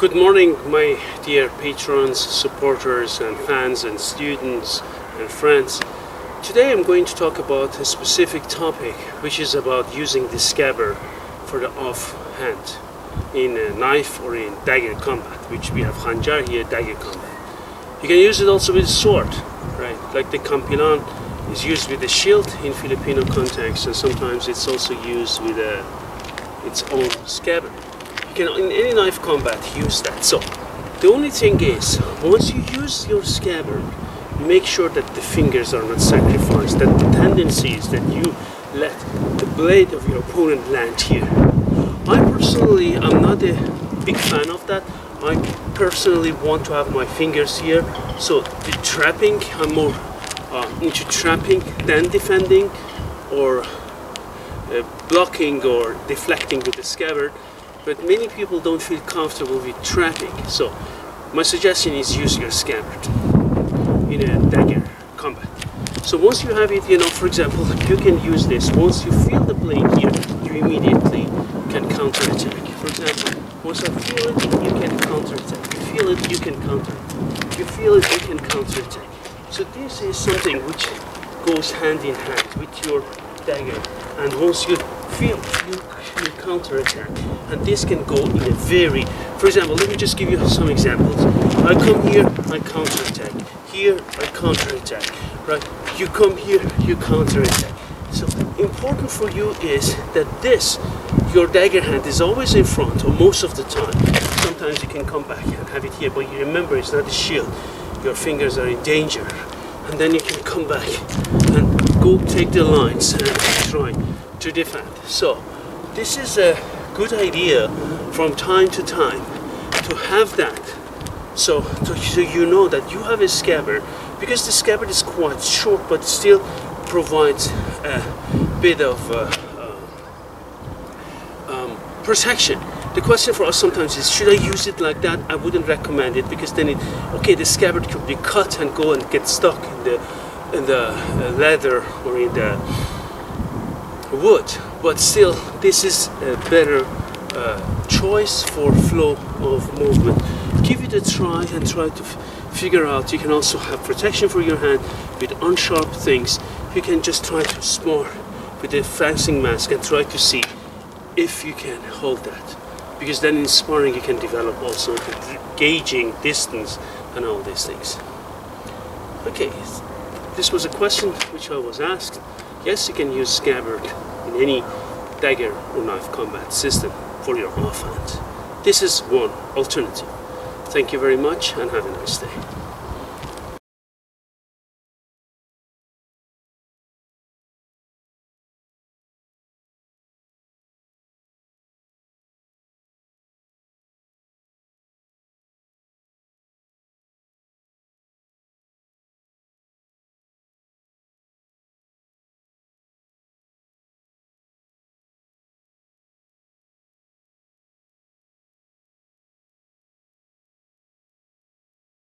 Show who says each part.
Speaker 1: Good morning, my dear patrons, supporters and fans and students and friends. Today I'm going to talk about a specific topic, which is about using the scabbard for the offhand in a knife or in dagger combat, which we have Khanjar here, dagger combat. You can use it also with a sword, right? Like the campilan is used with a shield in Filipino context, and sometimes it's also used with its own scabbard. You can, in any knife combat, use that. So the only thing is, once you use your scabbard, make sure that the fingers are not sacrificed, that the tendency is that you let the blade of your opponent land here. I personally am not a big fan of that. I personally want to have my fingers here, so the trapping, I'm more into trapping than defending or blocking or deflecting with the scabbard. But many people don't feel comfortable with trapping, so my suggestion is use your scabbard in a dagger combat. So once you have it, for example, you can use this. Once you feel the blade here, you immediately can counterattack. For example, once I feel it, you can counterattack. You feel it, you can counterattack. You feel it, you can counterattack. So this is something which goes hand in hand with your dagger. And once you feel, you counterattack. And this can go in a very, for example, let me just give you some examples. I come here, I counterattack. Here, I counterattack. Right? You come here, you counterattack. So important for you is that your dagger hand is always in front, or most of the time. Sometimes you can come back and have it here, but you remember it's not a shield. Your fingers are in danger. And then you can come back and go take the lines and try to defend. So this is a good idea from time to time to have that. So you know that you have a scabbard, because the scabbard is quite short but still provides a bit of protection. The question for us sometimes is, should I use it like that? I wouldn't recommend it, because then the scabbard could be cut and go and get stuck in the leather or in the wood. But still, this is a better choice for flow of movement. Give it a try and try to figure out. You can also have protection for your hand with unsharp things. You can just try to spar with a fencing mask and try to see if you can hold that. Because then in sparring you can develop also the gauging distance and all these things. Okay, this was a question which I was asked. Yes, you can use scabbard in any dagger or knife combat system for your offhand. This is one alternative. Thank you very much and have a nice day.